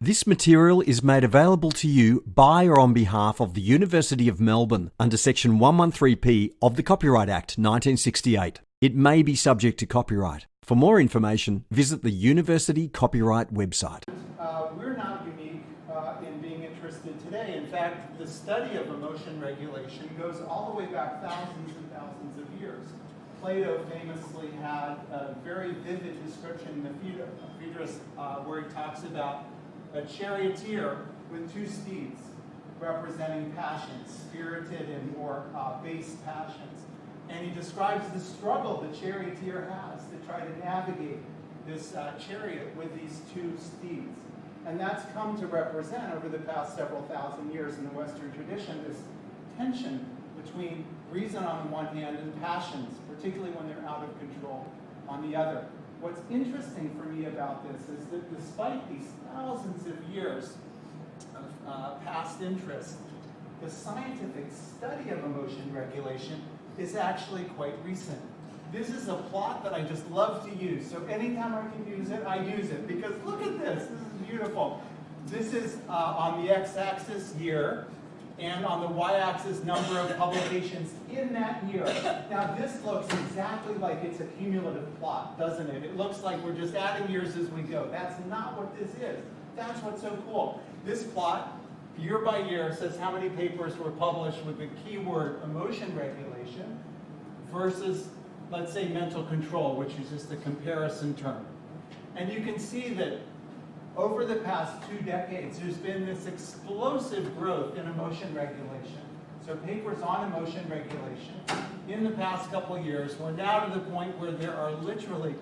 This material is made available to you by or on behalf of the University of Melbourne under Section 113P of the Copyright Act 1968. It may be subject to copyright. For more information, visit the University Copyright website. We're not unique in being interested today. In fact, the study of emotion regulation goes all the way back thousands and thousands of years. Plato famously had a very vivid description in the Phaedrus where he talks about a charioteer with two steeds representing passions, spirited and more base passions. And he describes the struggle the charioteer has to try to navigate this chariot with these two steeds. And that's come to represent, over the past several thousand years in the Western tradition, this tension between reason on the one hand and passions, particularly when they're out of control, on the other. What's interesting for me about this is that despite these thousands of years of past interest, the scientific study of emotion regulation is actually quite recent. This is a plot that I just love to use. So anytime I can use it, I use it. Because look at this. This is beautiful. This is on the x-axis year, and on the y-axis number of publications in that year. Now this looks exactly like it's a cumulative plot, doesn't it? It looks like we're just adding years as we go. That's not what this is. That's what's so cool. This plot, year by year, says how many papers were published with the keyword emotion regulation versus, let's say, mental control, which is just a comparison term. And you can see that over the past 2 decades, there's been this explosive growth in emotion regulation. So papers on emotion regulation in the past couple of years, we're now to the point where there are literally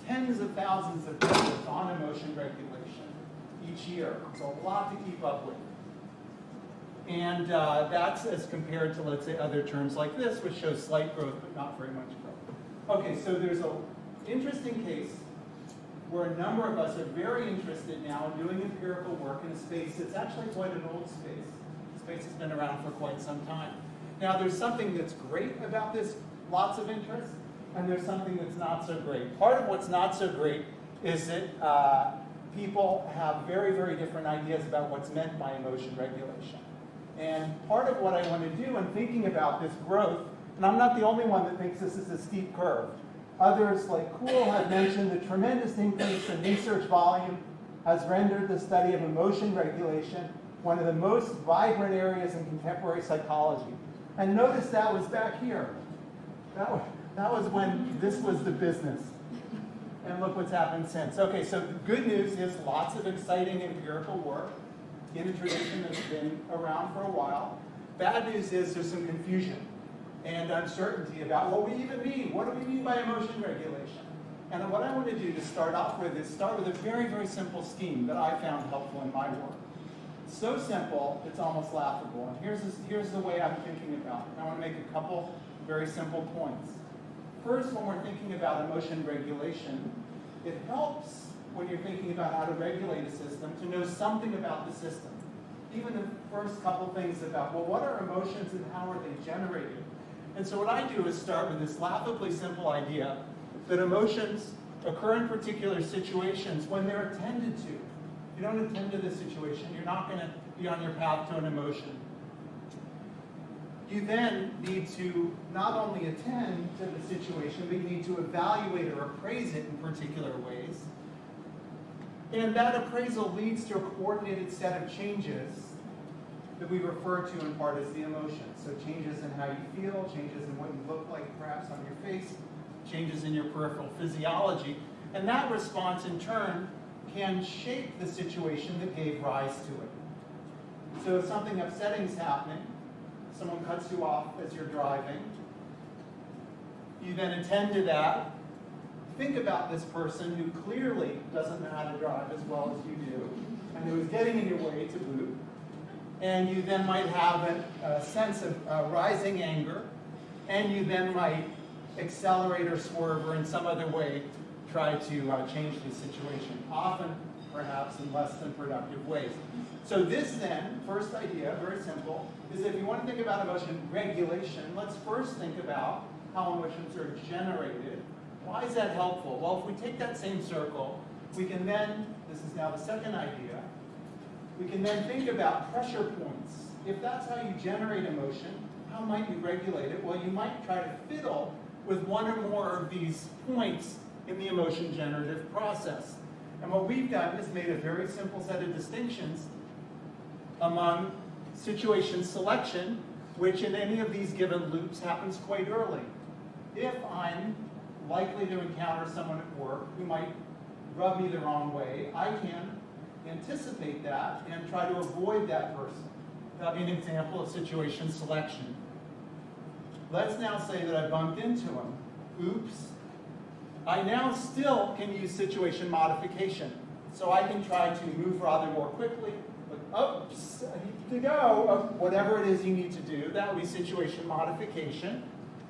tens of thousands of papers on emotion regulation each year. It's a lot to keep up with. And that's as compared to, let's say, other terms like this, which shows slight growth but not very much growth. Okay, so there's an interesting case where a number of us are very interested now in doing empirical work in a space that's actually quite an old space. The space has been around for quite some time. Now there's something that's great about this, lots of interest, and there's something that's not so great. Part of what's not so great is that people have very, very different ideas about what's meant by emotion regulation. And part of what I want to do in thinking about this growth, and I'm not the only one that thinks this is a steep curve. Others, like Kuhl, have mentioned the tremendous increase in research volume has rendered the study of emotion regulation one of the most vibrant areas in contemporary psychology. And notice that was back here. That was when this was the business. And look what's happened since. Okay, so the good news is lots of exciting empirical work in a tradition that's been around for a while. Bad news is there's some confusion and uncertainty about what we even mean. What do we mean by emotion regulation? And what I want to do to start off with is start with a very, very simple scheme that I found helpful in my work. So simple, it's almost laughable. And here's the way I'm thinking about it. I want to make a couple very simple points. First, when we're thinking about emotion regulation, it helps when you're thinking about how to regulate a system to know something about the system. Even the first couple things about, well, what are emotions and how are they generated? And so what I do is start with this laughably simple idea that emotions occur in particular situations when they're attended to. If you don't attend to the situation, you're not going to be on your path to an emotion. You then need to not only attend to the situation, but you need to evaluate or appraise it in particular ways. And that appraisal leads to a coordinated set of changes that we refer to in part as the emotions. So changes in how you feel, changes in what you look like perhaps on your face, changes in your peripheral physiology. And that response in turn can shape the situation that gave rise to it. So if something upsetting is happening, someone cuts you off as you're driving, you then attend to that. Think about this person who clearly doesn't know how to drive as well as you do, and who is getting in your way to boot. And you then might have a sense of rising anger, and you then might accelerate or swerve or in some other way try to change the situation, often perhaps in less than productive ways. So this then, first idea, very simple, is if you want to think about emotion regulation, let's first think about how emotions are generated. Why is that helpful? Well, if we take that same circle, we can then, this is now the second idea, We can then think about pressure points. If that's how you generate emotion, how might you regulate it? Well, you might try to fiddle with one or more of these points in the emotion generative process. And what we've done is made a very simple set of distinctions among situation selection, which in any of these given loops happens quite early. If I'm likely to encounter someone at work who might rub me the wrong way, I can anticipate that and try to avoid that person. That'll be an example of situation selection. Let's now say that I bumped into him. Oops. I now still can use situation modification. So I can try to move rather more quickly. Oops, I need to go. Whatever it is you need to do, that would be situation modification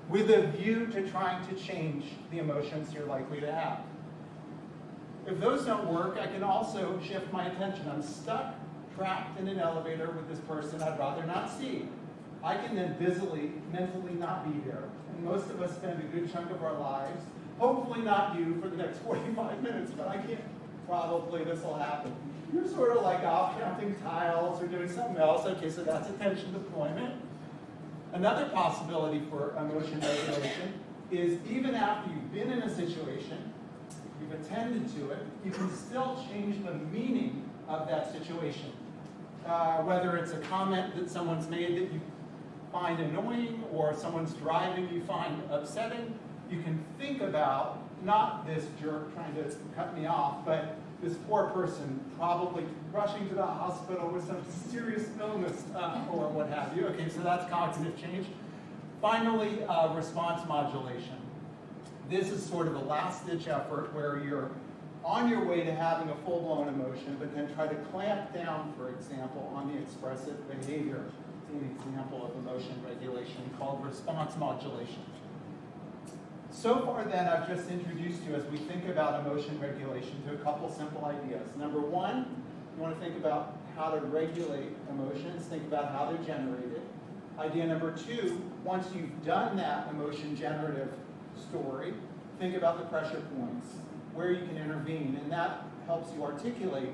with a view to trying to change the emotions you're likely to have. If those don't work, I can also shift my attention. I'm stuck, trapped in an elevator with this person I'd rather not see. I can then mentally not be there. And most of us spend a good chunk of our lives, hopefully not you for the next 45 minutes, but I can't, probably this will happen. You're sort of like off counting tiles or doing something else. Okay, so that's attention deployment. Another possibility for emotion regulation is even after you've been in a situation, you've attended to it, you can still change the meaning of that situation. Whether it's a comment that someone's made that you find annoying or someone's driving you find upsetting, you can think about not this jerk trying to cut me off, but this poor person probably rushing to the hospital with some serious illness or what have you. Okay, so that's cognitive change. Finally, response modulation. This is sort of a last-ditch effort where you're on your way to having a full-blown emotion, but then try to clamp down, for example, on the expressive behavior. It's an example of emotion regulation called response modulation. So far then, I've just introduced you as we think about emotion regulation to a couple simple ideas. Number one, you want to think about how to regulate emotions, think about how they're generated. Idea number two, once you've done that emotion generative story, think about the pressure points, where you can intervene, and that helps you articulate,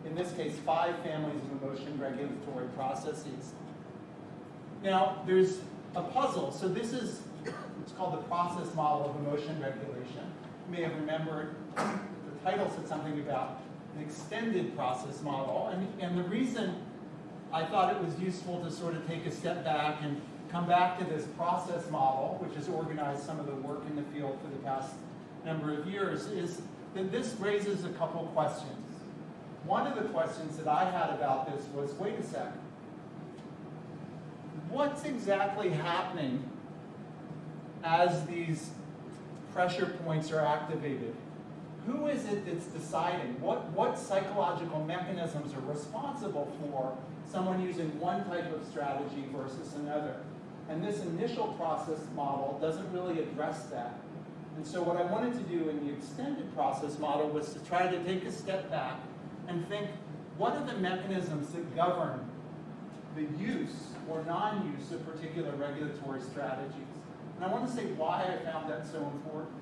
in this case, 5 families of emotion regulatory processes. Now, there's a puzzle. So this is, it's called the process model of emotion regulation. You may have remembered the title said something about an extended process model, and the reason I thought it was useful to sort of take a step back and come back to this process model, which has organized some of the work in the field for the past number of years, is that this raises a couple questions. One of the questions that I had about this was, wait a second, what's exactly happening as these pressure points are activated? Who is it that's deciding? What psychological mechanisms are responsible for someone using one type of strategy versus another? And this initial process model doesn't really address that. And so what I wanted to do in the extended process model was to try to take a step back and think, what are the mechanisms that govern the use or non-use of particular regulatory strategies? And I want to say why I found that so important.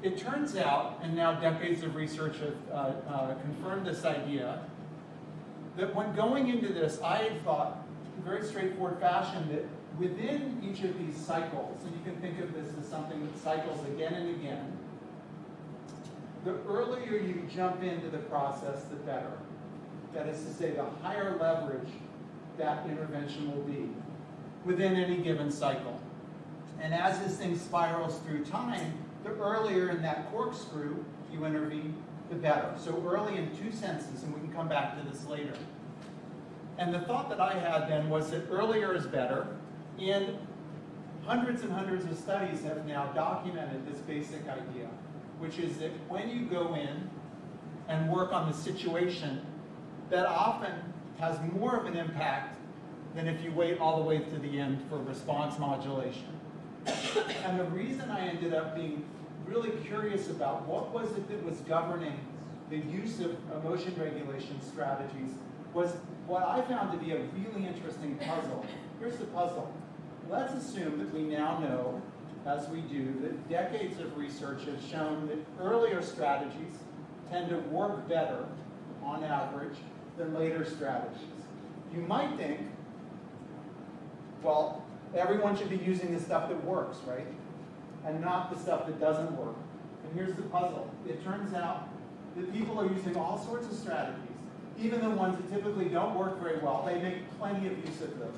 It turns out, and now decades of research have confirmed this idea, that when going into this, I had thought in a very straightforward fashion that within each of these cycles, and you can think of this as something that cycles again and again, the earlier you jump into the process, the better. That is to say, the higher leverage that intervention will be within any given cycle. And as this thing spirals through time, the earlier in that corkscrew you intervene, the better. So early in two senses, and we can come back to this later. And the thought that I had then was that earlier is better, and hundreds and hundreds of studies have now documented this basic idea, which is that when you go in and work on the situation, that often has more of an impact than if you wait all the way to the end for response modulation. And the reason I ended up being really curious about what was it that was governing the use of emotion regulation strategies was what I found to be a really interesting puzzle. Here's the puzzle. Let's assume that we now know, as we do, that decades of research has shown that earlier strategies tend to work better, on average, than later strategies. You might think, well, everyone should be using the stuff that works, right? And not the stuff that doesn't work. And here's the puzzle. It turns out that people are using all sorts of strategies. Even the ones that typically don't work very well, they make plenty of use of those.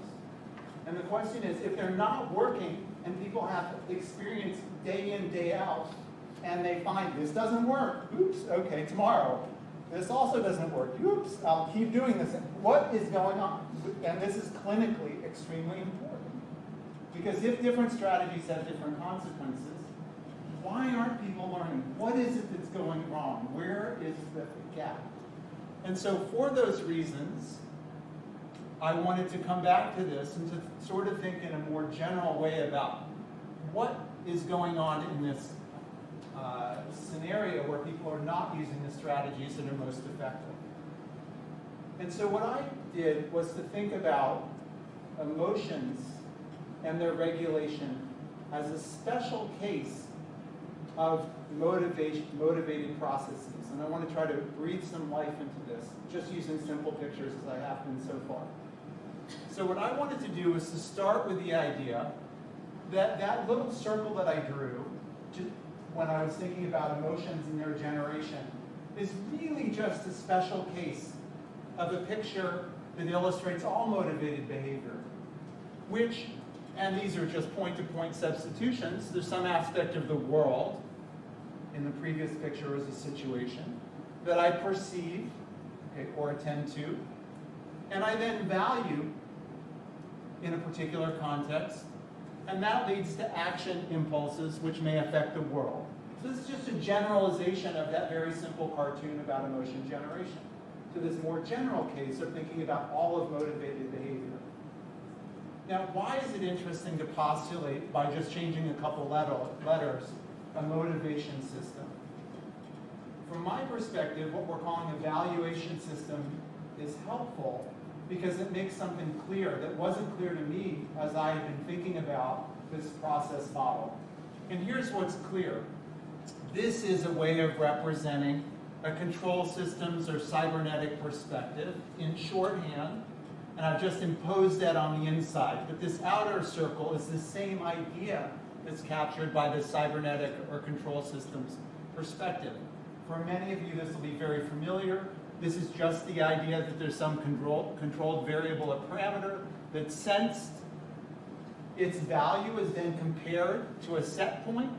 And the question is, if they're not working and people have experience day in, day out, and they find this doesn't work, oops, okay, tomorrow. This also doesn't work, oops, I'll keep doing this. What is going on? And this is clinically extremely important. Because if different strategies have different consequences, why aren't people learning? What is it that's going wrong? Where is the gap? And so for those reasons, I wanted to come back to this and to sort of think in a more general way about what is going on in this scenario where people are not using the strategies that are most effective. And so what I did was to think about emotions and their regulation as a special case of motivated processes. And I want to try to breathe some life into this, just using simple pictures as I have been so far. So what I wanted to do is to start with the idea that that little circle that I drew when I was thinking about emotions and their generation is really just a special case of a picture that illustrates all motivated behavior, which, and these are just point-to-point substitutions, there's some aspect of the world, in the previous picture as a situation, that I perceive, okay, or attend to, and I then value in a particular context, and that leads to action impulses which may affect the world. So this is just a generalization of that very simple cartoon about emotion generation to this more general case of thinking about all of motivated behavior. Now, why is it interesting to postulate, by just changing a couple letters, a motivation system? From my perspective, what we're calling a valuation system is helpful because it makes something clear that wasn't clear to me as I had been thinking about this process model. And here's what's clear. This is a way of representing a control systems or cybernetic perspective in shorthand, and I've just imposed that on the inside. But this outer circle is the same idea that's captured by the cybernetic or control systems perspective. For many of you, this will be very familiar. This is just the idea that there's some controlled variable or parameter that's sensed. Its value is then compared to a set point.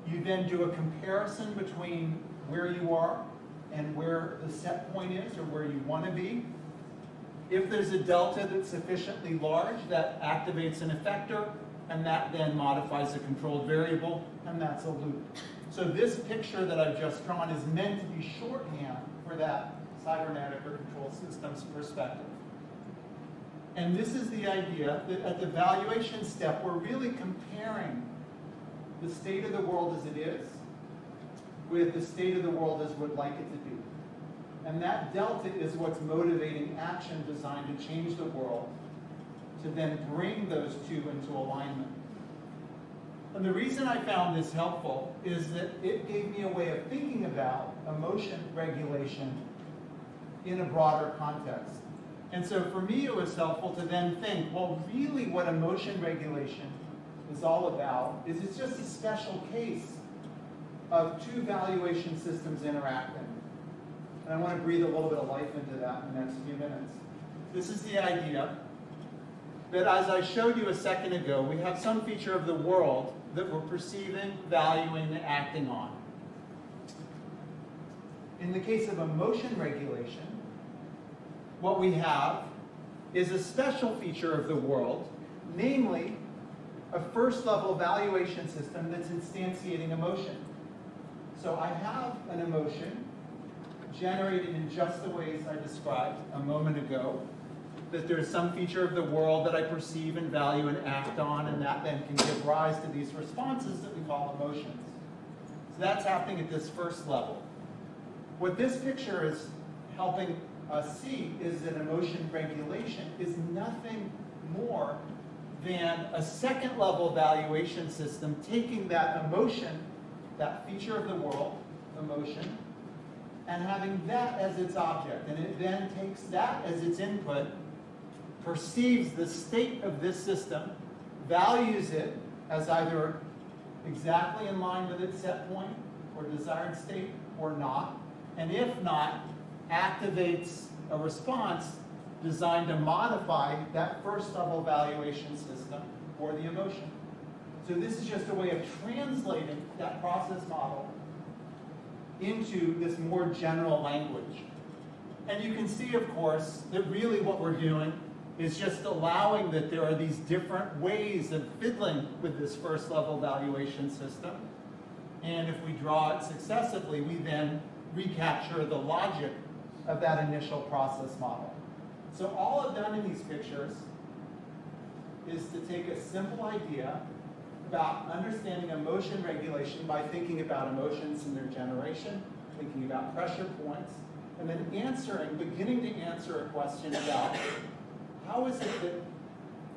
You then do a comparison between where you are and where the set point is, or where you want to be. If there's a delta that's sufficiently large, that activates an effector, and that then modifies a controlled variable, and that's a loop. So this picture that I've just drawn is meant to be shorthand for that cybernetic or control systems perspective. And this is the idea that at the valuation step, we're really comparing the state of the world as it is with the state of the world as we'd like it to be. And that delta is what's motivating action designed to change the world, to then bring those two into alignment. And the reason I found this helpful is that it gave me a way of thinking about emotion regulation in a broader context. And so for me, it was helpful to then think, well, really what emotion regulation is all about is it's just a special case of two valuation systems interacting. And I want to breathe a little bit of life into that in the next few minutes. This is the idea that, as I showed you a second ago, we have some feature of the world that we're perceiving, valuing, and acting on. In the case of emotion regulation, what we have is a special feature of the world, namely a first-level valuation system that's instantiating emotion. So I have an emotion generated in just the ways I described a moment ago, that there's some feature of the world that I perceive and value and act on, and that then can give rise to these responses that we call emotions. So that's happening at this first level. What this picture is helping us see is that emotion regulation is nothing more than a second level valuation system taking that emotion, that feature of the world, emotion, and having that as its object. And it then takes that as its input, perceives the state of this system, values it as either exactly in line with its set point or desired state or not, and if not, activates a response designed to modify that first level valuation system or the emotion. So this is just a way of translating that process model into this more general language. And you can see, of course, that really what we're doing is just allowing that there are these different ways of fiddling with this first level valuation system. And if we draw it successively, we then recapture the logic of that initial process model. So all I've done in these pictures is to take a simple idea about understanding emotion regulation by thinking about emotions and their generation, thinking about pressure points, and then beginning to answer a question about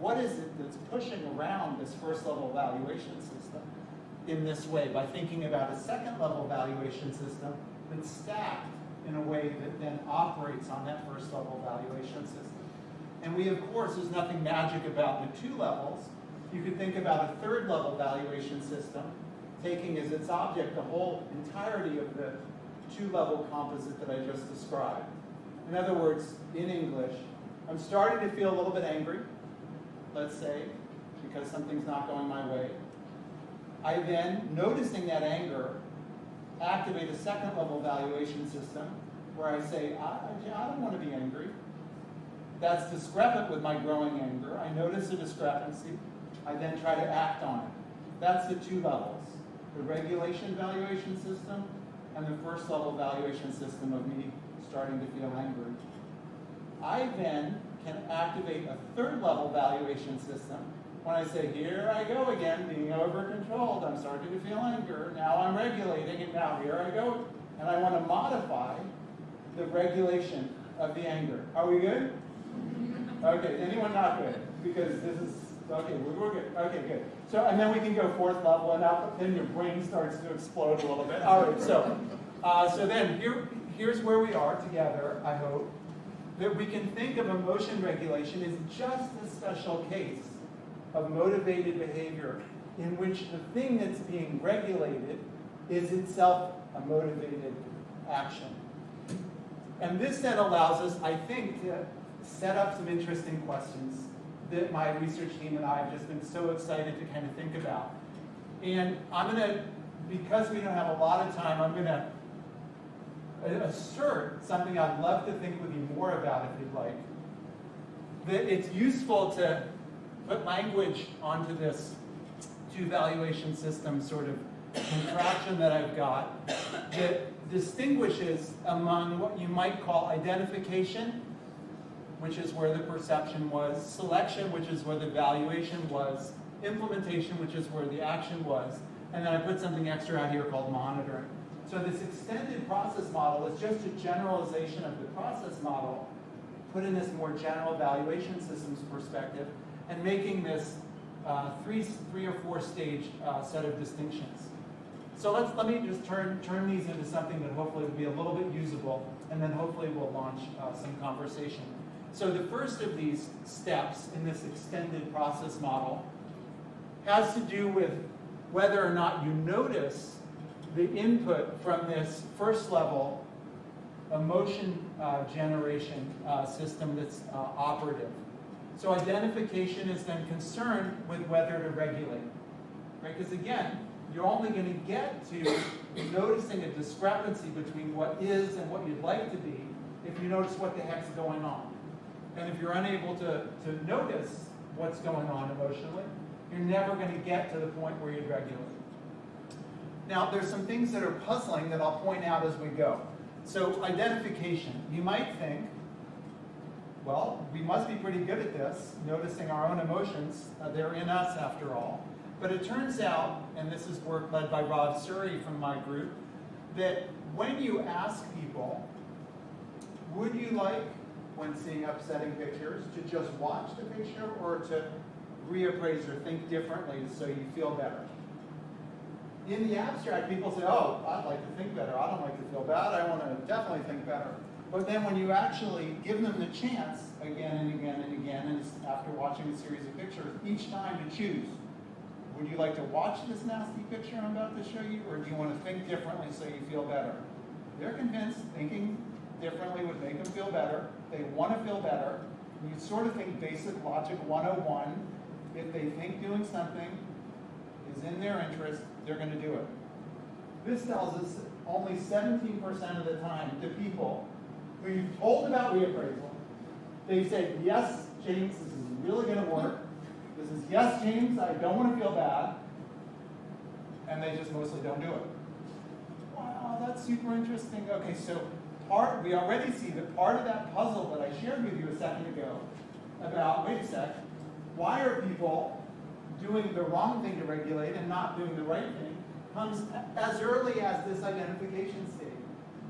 what is it that's pushing around this first level valuation system in this way, by thinking about a second level valuation system that's stacked in a way that then operates on that first level valuation system. And we, of course, there's nothing magic about the two levels. You could think about a third level valuation system, taking as its object the whole entirety of the two-level composite that I just described. In other words, in English, I'm starting to feel a little bit angry, let's say, because something's not going my way. I then, noticing that anger, activate a second level valuation system where I say, I don't want to be angry. That's discrepant with my growing anger. I notice a discrepancy. I then try to act on it. That's the two levels, the regulation valuation system and the first level valuation system of me starting to feel angry. I then can activate a third level valuation system when I say, here I go again, being over-controlled. I'm starting to feel anger. Now I'm regulating it. Now here I go. And I want to modify the regulation of the anger. Are we good? Okay, anyone not good? Because this is, okay, we're good. Okay, good. So, and then we can go fourth level, and then your brain starts to explode a little bit. All right, so then here's where we are together, I hope, that we can think of emotion regulation as just a special case of motivated behavior in which the thing that's being regulated is itself a motivated action. And this then allows us, I think, to set up some interesting questions that my research team and I have just been so excited to kind of think about. And I'm going to, because we don't have a lot of time, I'm going to assert something I'd love to think with you more about if you'd like. That it's useful to put language onto this two valuation system sort of contraction that I've got that distinguishes among what you might call identification, which is where the perception was, selection, which is where the valuation was, implementation, which is where the action was, and then I put something extra out here called monitoring. So this extended process model is just a generalization of the process model put in this more general valuation systems perspective and making this three or four stage set of distinctions. So let me just turn these into something that hopefully will be a little bit usable, and then hopefully we'll launch some conversation. So the first of these steps in this extended process model has to do with whether or not you notice the input from this first level emotion generation system that's operative. So identification is then concerned with whether to regulate, right? Because again, you're only going to get to noticing a discrepancy between what is and what you'd like to be if you notice what the heck's going on. And if you're unable to notice what's going on emotionally, you're never going to get to the point where you'd regulate. Now, there's some things that are puzzling that I'll point out as we go. So identification, you might think, well, we must be pretty good at this, noticing our own emotions. They're in us after all. But it turns out, and this is work led by Rob Suri from my group, that when you ask people, would you like, when seeing upsetting pictures, to just watch the picture or to reappraise or think differently so you feel better? in the abstract, people say, oh, I'd like to think better. I don't like to feel bad. I want to definitely think better. But then when you actually give them the chance again and again and again, and after watching a series of pictures, each time to choose, would you like to watch this nasty picture I'm about to show you, or do you want to think differently so you feel better? They're convinced thinking differently would make them feel better. They want to feel better. You sort of think basic logic 101. If they think doing something is in their interest, they're going to do it. This tells us that only 17% of the time to people who you've told about reappraisal, they say, yes, James, this is really going to work. This is, yes, James, I don't want to feel bad. And they just mostly don't do it. Wow, that's super interesting. Okay, so we already see that part of that puzzle that I shared with you a second ago about, wait a sec, why are people doing the wrong thing to regulate and not doing the right thing, comes as early as this identification stage.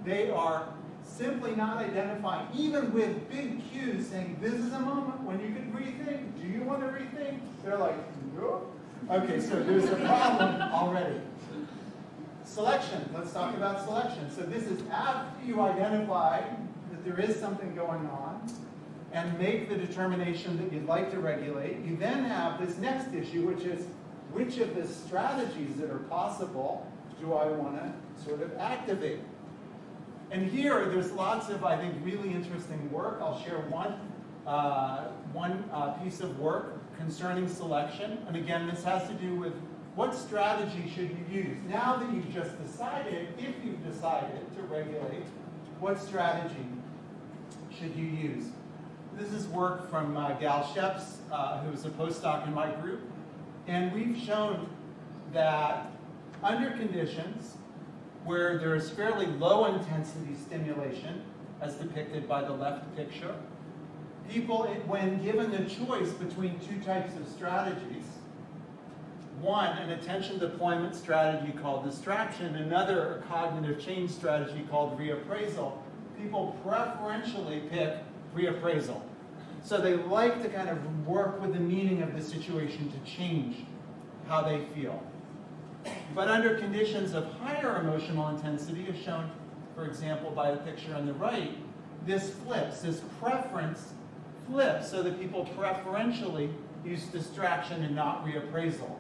They are simply not identifying, even with big cues saying, this is a moment when you could rethink. Do you want to rethink? They're like, no. Okay, so there's a problem already. Selection, let's talk about selection. So this is after you identify that there is something going on and make the determination that you'd like to regulate. You then have this next issue, which is which of the strategies that are possible do I want to sort of activate? And here, there's lots of, I think, really interesting work. I'll share one piece of work concerning selection. And again, this has to do with what strategy should you use? Now that you've just decided, if you've decided to regulate, what strategy should you use? This is work from Gal Sheps, who's a postdoc in my group. And we've shown that under conditions where there is fairly low intensity stimulation, as depicted by the left picture, people, when given the choice between two types of strategies, one, an attention deployment strategy called distraction, another, a cognitive change strategy called reappraisal, people preferentially pick reappraisal. So they like to kind of work with the meaning of the situation to change how they feel. But under conditions of higher emotional intensity, as shown, for example, by the picture on the right, this flips, this preference flips so that people preferentially use distraction and not reappraisal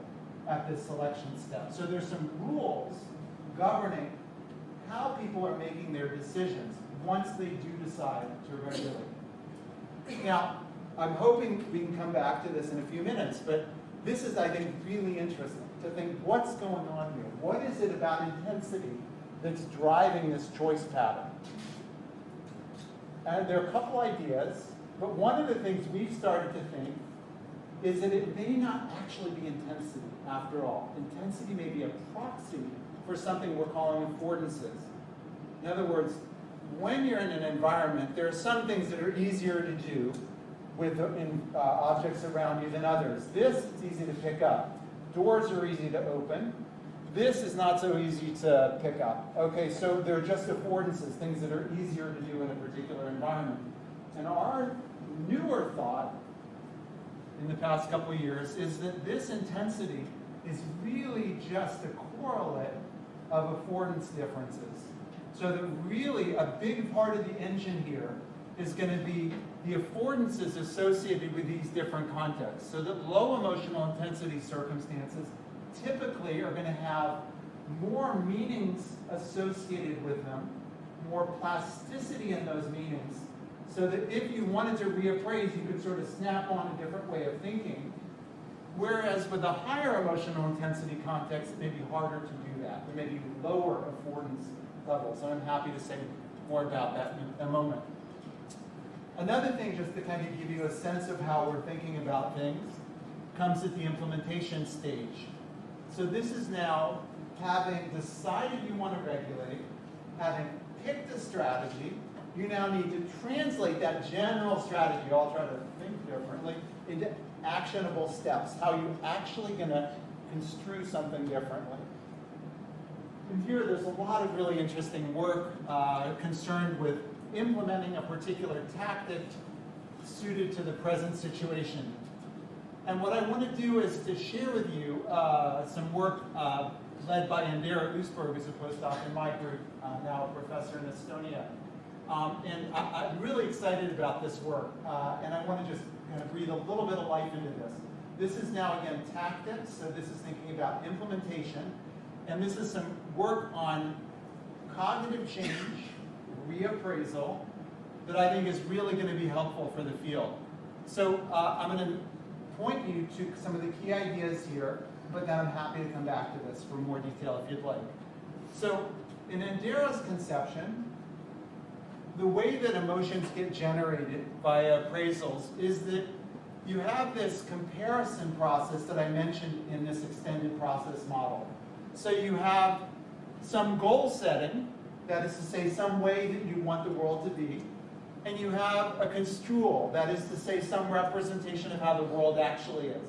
at this selection step. So there's some rules governing how people are making their decisions once they do decide to regulate. Now, I'm hoping we can come back to this in a few minutes, but this is, I think, really interesting to think what's going on here. What is it about intensity that's driving this choice pattern? And there are a couple ideas, but one of the things we've started to think is that it may not actually be intensity after all. Intensity may be a proxy for something we're calling affordances. In other words, when you're in an environment, there are some things that are easier to do with objects around you than others. This is easy to pick up. Doors are easy to open. This is not so easy to pick up. Okay, so they're just affordances, things that are easier to do in a particular environment. And our newer thought in the past couple of years is that this intensity is really just a correlate of affordance differences. So that really a big part of the engine here is going to be the affordances associated with these different contexts. So that low emotional intensity circumstances typically are going to have more meanings associated with them, more plasticity in those meanings, so that if you wanted to reappraise, you could sort of snap on a different way of thinking. Whereas with a higher emotional intensity context, it may be harder to do that. There may be lower affordance levels, and I'm happy to say more about that in a moment. Another thing, just to kind of give you a sense of how we're thinking about things, comes at the implementation stage. So this is now having decided you want to regulate, having picked a strategy, you now need to translate that general strategy, I'll try to think differently, into actionable steps, how you're actually going to construe something differently. And here there's a lot of really interesting work concerned with implementing a particular tactic suited to the present situation. And what I want to do is to share with you some work led by Andera Usberg, who's a postdoc in my group, now a professor in Estonia. And I'm really excited about this work, and I want to just kind of breathe a little bit of life into this. This is now, again, tactics, so this is thinking about implementation, and this is some work on cognitive change, reappraisal, that I think is really going to be helpful for the field. So I'm going to point you to some of the key ideas here, but then I'm happy to come back to this for more detail if you'd like. So in Andera's conception, the way that emotions get generated by appraisals is that you have this comparison process that I mentioned in this extended process model. So you have some goal setting, that is to say some way that you want the world to be, and you have a construal, that is to say some representation of how the world actually is.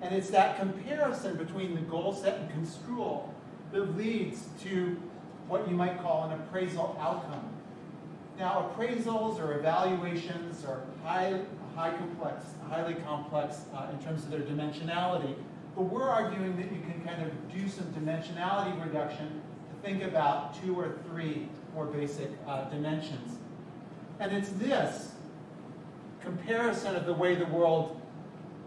And it's that comparison between the goal set and construal that leads to what you might call an appraisal outcome. Now, appraisals or evaluations are highly complex in terms of their dimensionality, but we're arguing that you can kind of do some dimensionality reduction to think about 2 or 3 more basic dimensions. And it's this comparison of the way the world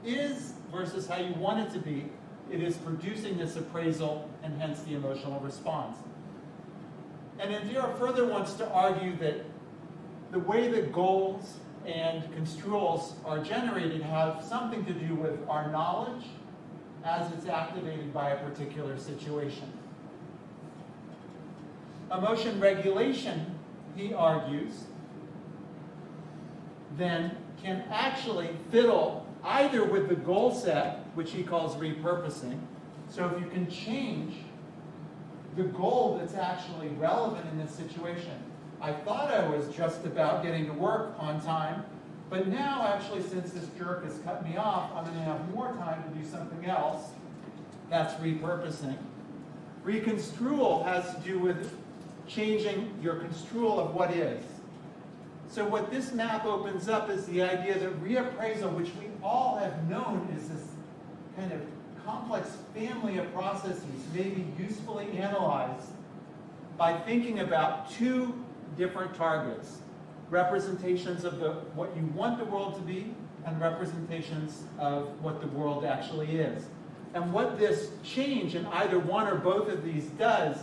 is versus how you want it to be. It is producing this appraisal and hence the emotional response. And Andera further wants to argue that the way that goals and construals are generated have something to do with our knowledge as it's activated by a particular situation. Emotion regulation, he argues, then can actually fiddle either with the goal set, which he calls repurposing. So if you can change the goal that's actually relevant in this situation. I thought I was just about getting to work on time, but now actually since this jerk has cut me off, I'm going to have more time to do something else. That's repurposing. Reconstrual has to do with changing your construal of what is. So what this map opens up is the idea that reappraisal, which we all have known is this kind of complex family of processes, may be usefully analyzed by thinking about 2 different targets. Representations of what you want the world to be and representations of what the world actually is. And what this change in either one or both of these does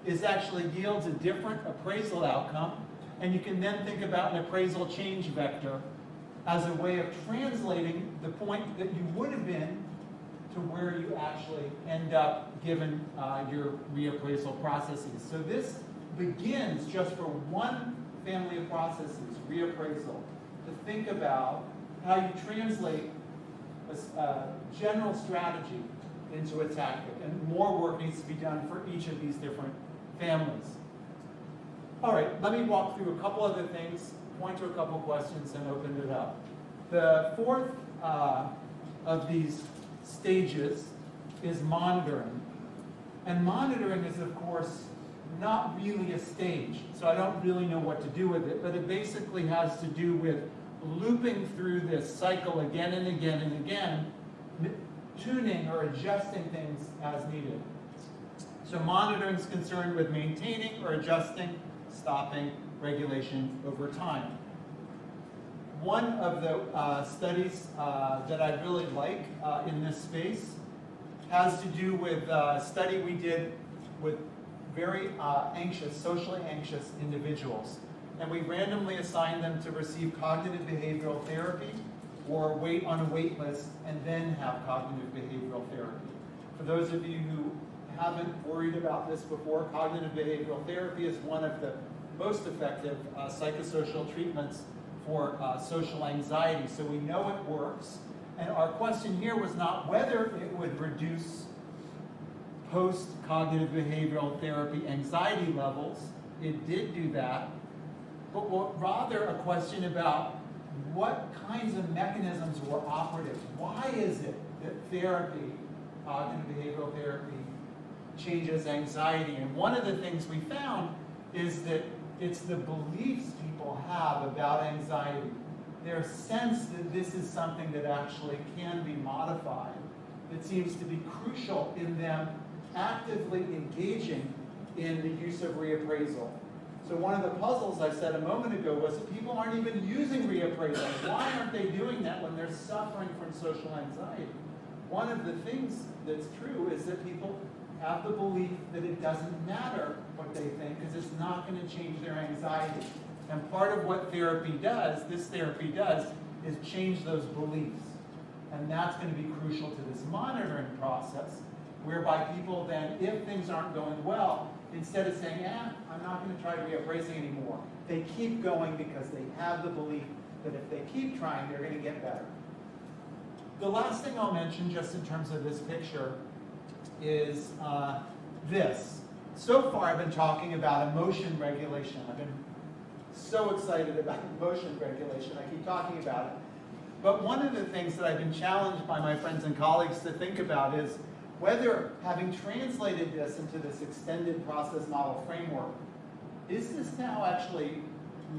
is actually yields a different appraisal outcome. And you can then think about an appraisal change vector as a way of translating the point that you would have been to where you actually end up given your reappraisal processes. So this begins just for one family of processes, reappraisal, to think about how you translate a general strategy into a tactic. And more work needs to be done for each of these different families. All right, let me walk through a couple other things, point to a couple questions, and open it up. The 4th of these stages is monitoring. And monitoring is, of course, not really a stage, so I don't really know what to do with it, but it basically has to do with looping through this cycle again and again and again, tuning or adjusting things as needed. So monitoring is concerned with maintaining or adjusting, stopping regulation over time. One of the studies that I really like in this space has to do with a study we did with very anxious, socially anxious individuals. And we randomly assigned them to receive cognitive behavioral therapy or wait on a wait list and then have cognitive behavioral therapy. For those of you who haven't worried about this before, cognitive behavioral therapy is one of the most effective psychosocial treatments for social anxiety. So we know it works. And our question here was not whether it would reduce post-cognitive behavioral therapy anxiety levels. It did do that. But rather a question about what kinds of mechanisms were operative. Why is it that therapy, cognitive behavioral therapy, changes anxiety? And one of the things we found is that it's the beliefs people have about anxiety, their sense that this is something that actually can be modified, that seems to be crucial in them actively engaging in the use of reappraisal. So one of the puzzles I said a moment ago was that people aren't even using reappraisal. Why aren't they doing that when they're suffering from social anxiety? One of the things that's true is that people have the belief that it doesn't matter what they think because it's not going to change their anxiety. And part of what this therapy does, is change those beliefs. And that's going to be crucial to this monitoring process, whereby people then, if things aren't going well, instead of saying, I'm not going to try reappraising anymore, they keep going because they have the belief that if they keep trying, they're going to get better. The last thing I'll mention, just in terms of this picture, is this. So far, I've been talking about emotion regulation. I've been so excited about emotion regulation. I keep talking about it. But one of the things that I've been challenged by my friends and colleagues to think about is whether, having translated this into this extended process model framework, is this now actually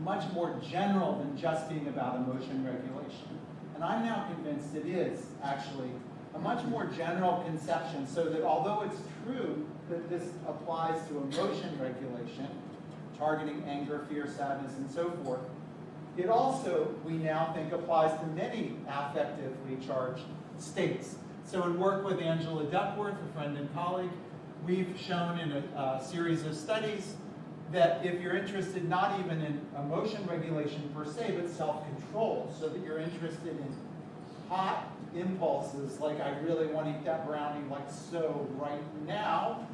much more general than just being about emotion regulation? And I'm now convinced it is actually a much more general conception, so that although it's true that this applies to emotion regulation, targeting anger, fear, sadness, and so forth, it also, we now think, applies to many affectively charged states. So in work with Angela Duckworth, a friend and colleague, we've shown in a series of studies that if you're interested not even in emotion regulation per se, but self-control, so that you're interested in hot impulses, like I really want to eat that brownie like so right now,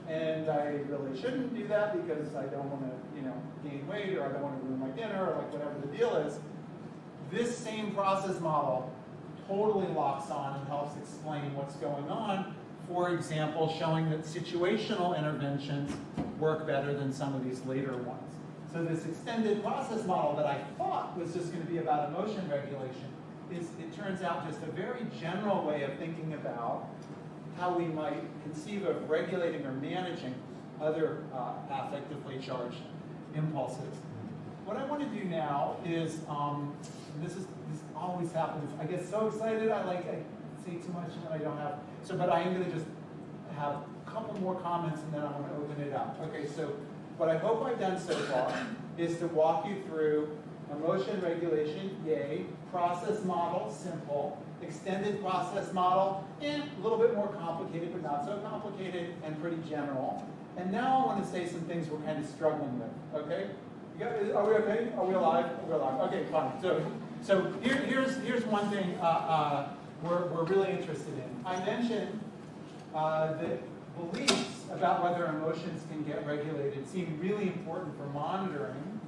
and I really shouldn't do that because I don't want to, gain weight, or I don't want to ruin my dinner, or like whatever the deal is. This same process model totally locks on and helps explain what's going on. For example, showing that situational interventions work better than some of these later ones. So this extended process model that I thought was just going to be about emotion regulation is, it turns out, just a very general way of thinking about how we might conceive of regulating or managing other affectively charged impulses. What I want to do now is, this always happens, I get so excited, I say too much and I don't have, but I am going to just have a couple more comments and then I'm going to open it up. Okay, so what I hope I've done so far is to walk you through emotion regulation, yay, process model, simple, extended process model, a little bit more complicated, but not so complicated, and pretty general. And now I want to say some things we're kind of struggling with, okay? Are we okay? Are we alive? We're alive. Okay, fine. So here's one thing we're really interested in. I mentioned that beliefs about whether emotions can get regulated seem really important for monitoring.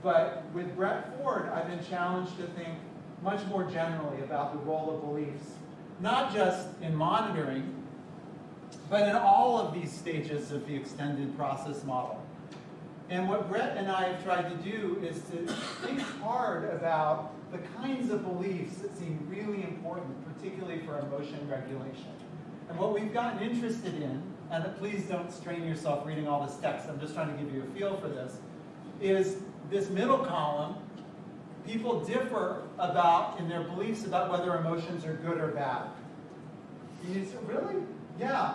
But with Brett Ford, I've been challenged to think much more generally about the role of beliefs, not just in monitoring, but in all of these stages of the extended process model. And what Brett and I have tried to do is to think hard about the kinds of beliefs that seem really important, particularly for emotion regulation. And what we've gotten interested in, and please don't strain yourself reading all this text, I'm just trying to give you a feel for this, is this middle column. People differ in their beliefs about whether emotions are good or bad. You say, really? Yeah,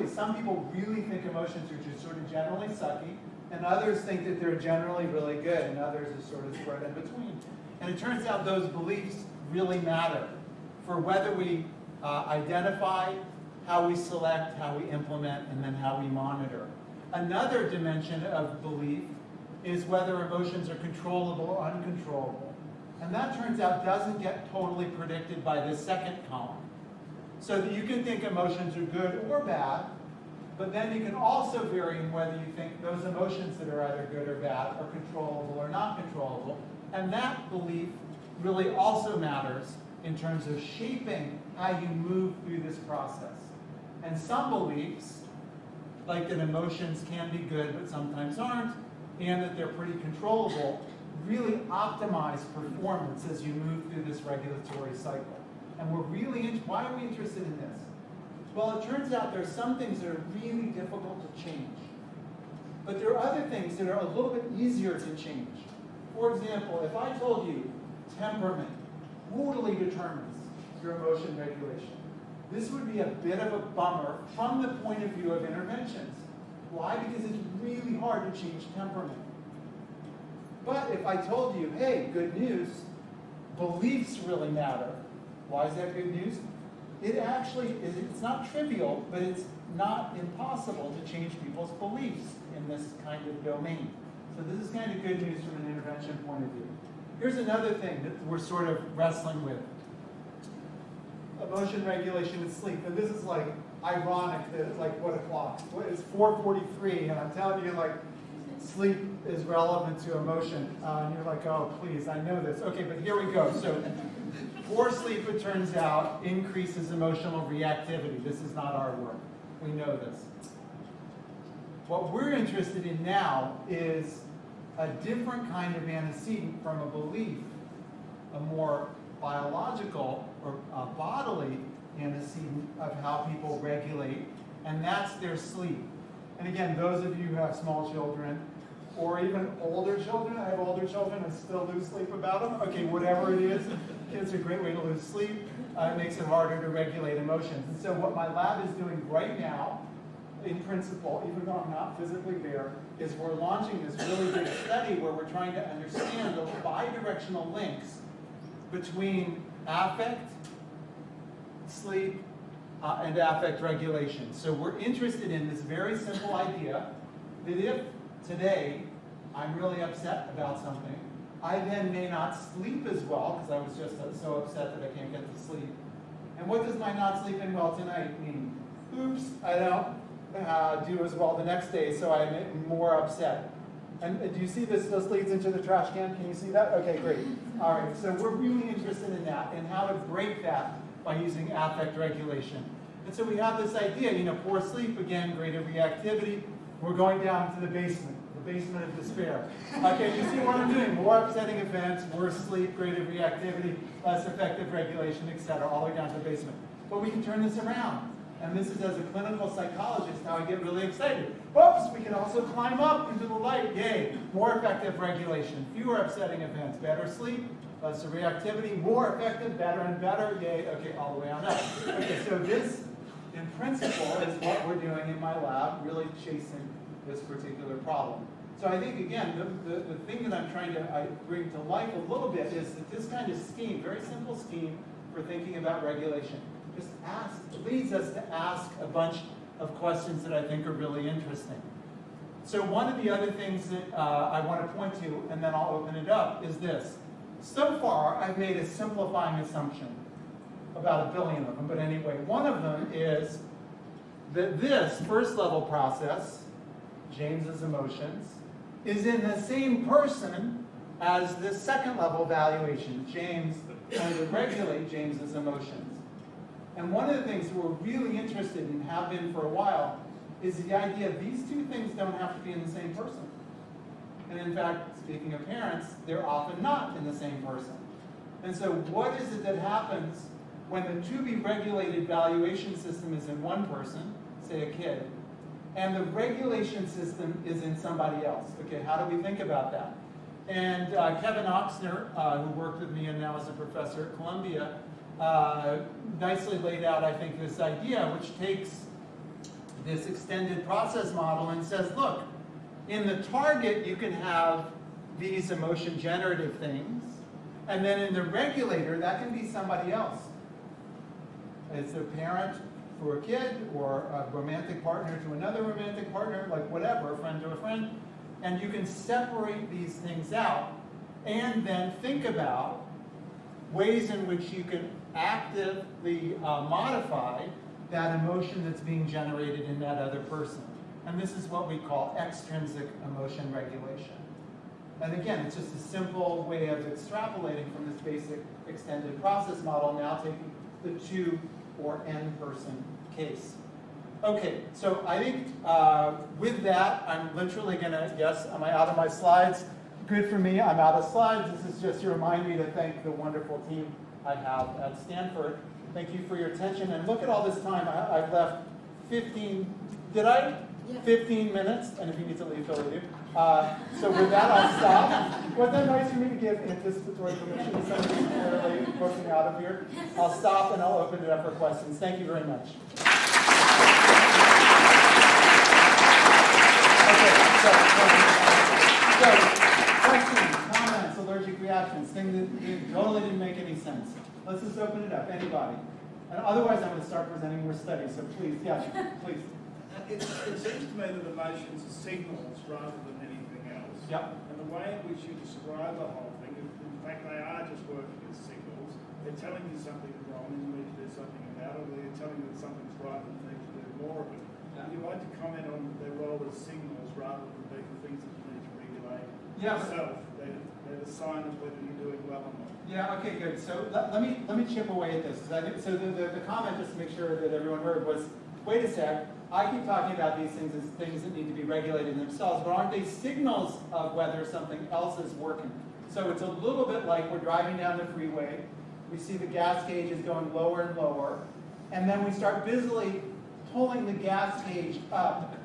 some people really think emotions are just sort of generally sucky, and others think that they're generally really good, and others are sort of spread in between. And it turns out those beliefs really matter for whether we identify, how we select, how we implement, and then how we monitor. Another dimension of belief is whether emotions are controllable or uncontrollable. And that turns out doesn't get totally predicted by this second column. So that you can think emotions are good or bad, but then you can also vary in whether you think those emotions that are either good or bad are controllable or not controllable. And that belief really also matters in terms of shaping how you move through this process. And some beliefs, like that emotions can be good but sometimes aren't, and that they're pretty controllable, really optimize performance as you move through this regulatory cycle. And why are we interested in this? Well, it turns out there are some things that are really difficult to change. But there are other things that are a little bit easier to change. For example, if I told you temperament totally determines your emotion regulation, this would be a bit of a bummer from the point of view of interventions. Why? Because it's really hard to change temperament. But if I told you, hey, good news, beliefs really matter. Why is that good news? It actually is, it's not trivial, but it's not impossible to change people's beliefs in this kind of domain. So this is kind of good news from an intervention point of view. Here's another thing that we're sort of wrestling with. Emotion regulation and sleep. And this is like ironic that it's like, what o'clock? It's 4:43, and I'm telling you, like, sleep is relevant to emotion. And you're like, oh, please, I know this. Okay, but here we go. So poor sleep, it turns out, increases emotional reactivity. This is not our work. We know this. What we're interested in now is a different kind of antecedent from a belief, a more biological or bodily antecedent of how people regulate, and that's their sleep. And again, those of you who have small children, or even older children, I have older children and still lose sleep about them. Okay, whatever it is, kids are a great way to lose sleep. It makes it harder to regulate emotions. And so what my lab is doing right now, in principle, even though I'm not physically there, is we're launching this really big study where we're trying to understand the bidirectional links between affect, sleep, and affect regulation. So we're interested in this very simple idea that if today I'm really upset about something, I then may not sleep as well because I was just so upset that I can't get to sleep. And what does my not sleeping well tonight mean? Oops, I don't do as well the next day, so I'm more upset. And do you see this leads into the trash can? Can you see that? Okay, great. All right, so we're really interested in that and how to break that by using affect regulation. And so we have this idea, poor sleep, again, greater reactivity. We're going down to the basement of despair. Okay, you see what I'm doing? More upsetting events, worse sleep, greater reactivity, less effective regulation, etc., all the way down to the basement. But we can turn this around. And this is, as a clinical psychologist, how I get really excited. Whoops, we can also climb up into the light. Yay, more effective regulation, fewer upsetting events, better sleep, less reactivity, more effective, better and better. Yay, okay, all the way on up. Okay, so this, in principle, is what we're doing in my lab, really chasing this particular problem. So I think, again, the thing that I'm trying to bring to life a little bit is that this kind of scheme, very simple scheme for thinking about regulation, just leads us to ask a bunch of questions that I think are really interesting. So one of the other things that I want to point to, and then I'll open it up, is this. So far, I've made a simplifying assumption, about 1 billion of them, but anyway, one of them is that this first level process, James's emotions, is in the same person as the second level valuation, James trying to regulate James's emotions. And one of the things that we're really interested in, have been for a while, is the idea that these two things don't have to be in the same person. And in fact, speaking of parents, they're often not in the same person. And so what is it that happens when the to-be-regulated valuation system is in one person, say a kid, and the regulation system is in somebody else? Okay, how do we think about that? And Kevin Oxner, who worked with me and now is a professor at Columbia, nicely laid out, I think, this idea, which takes this extended process model and says, look, in the target, you can have these emotion generative things, and then in the regulator, that can be somebody else. It's a parent for a kid, or a romantic partner to another romantic partner, like whatever, a friend to a friend, and you can separate these things out, and then think about ways in which you can actively modify that emotion that's being generated in that other person. And this is what we call extrinsic emotion regulation. And again, it's just a simple way of extrapolating from this basic extended process model, now taking the to or n person case. Okay, so I think with that, I'm literally going to, yes, am I out of my slides? Good for me, I'm out of slides. This is just to remind me to thank the wonderful team I have at Stanford. Thank you for your attention. And look at all this time. I've left 15, did I? Yeah. 15 minutes, and if you need to leave, totally do. So with that, I'll stop. Wasn't that nice for me to give anticipatory permission to somebody who's clearly booking out? out of here. I'll stop and I'll open it up for questions. Thank you very much. Okay, so questions, comments, allergic reactions, things that totally didn't make any sense. Let's just open it up. Anybody? And otherwise, I'm going to start presenting more studies. So please, yes, please. It seems to me that emotions are signals rather than anything else. Yep. And the way in which you describe the whole thing, in fact, they are just working as signals. They're telling you something is wrong and you need to do something about it, or they're telling you that something's right and you need to do more of it. Would you like to comment on their role as signals rather than being the things that you need to regulate yourself? They're the sign of whether you're doing well or not. Yeah, okay, good. So let me chip away at this. So the comment, just to make sure that everyone heard, was, wait a sec, I keep talking about these things as things that need to be regulated themselves, but aren't they signals of whether something else is working? So it's a little bit like we're driving down the freeway, we see the gas gauge is going lower and lower, and then we start busily pulling the gas gauge up.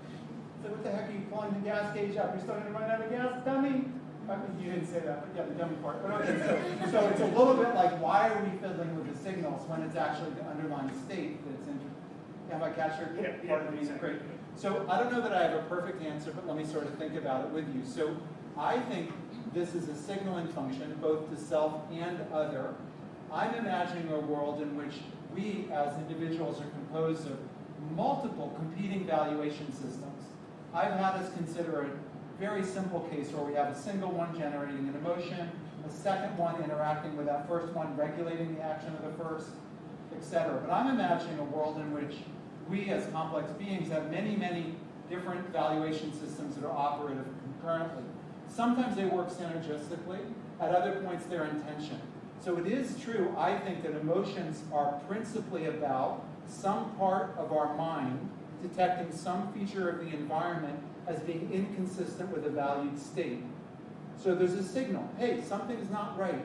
So what the heck are you pulling the gas gauge up? You're starting to run out of gas, dummy? I mean, you didn't say that, but yeah, the dummy part. But okay, so it's a little bit like, why are we fiddling with the signals when it's actually the underlying state that's interesting? Have I captured part of the reason? Great. So I don't know that I have a perfect answer, but let me sort of think about it with you. So I think this is a signaling function, both to self and other. I'm imagining a world in which we as individuals are composed of multiple competing valuation systems. I've had us consider a very simple case where we have a single one generating an emotion, a second one interacting with that first one, regulating the action of the first, etc. But I'm imagining a world in which we as complex beings have many, many different valuation systems that are operative concurrently. Sometimes they work synergistically, at other points they're in tension. So it is true, I think, that emotions are principally about some part of our mind detecting some feature of the environment as being inconsistent with a valued state. So there's a signal, hey, something's not right.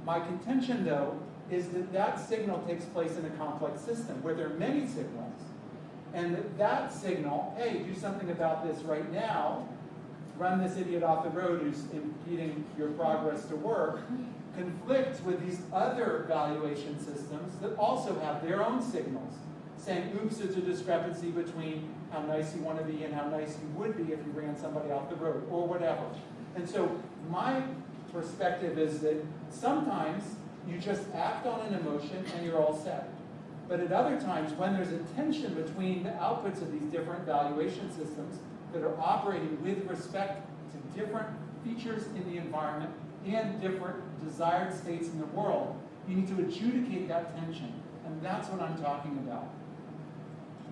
My contention, though, is that that signal takes place in a complex system where there are many signals, and that signal, hey, do something about this right now, run this idiot off the road who's impeding your progress to work, conflicts with these other valuation systems that also have their own signals, saying, oops, there's a discrepancy between how nice you want to be and how nice you would be if you ran somebody off the road, or whatever. And so my perspective is that sometimes you just act on an emotion and you're all set. But at other times, when there's a tension between the outputs of these different valuation systems that are operating with respect to different features in the environment and different desired states in the world, you need to adjudicate that tension. And that's what I'm talking about.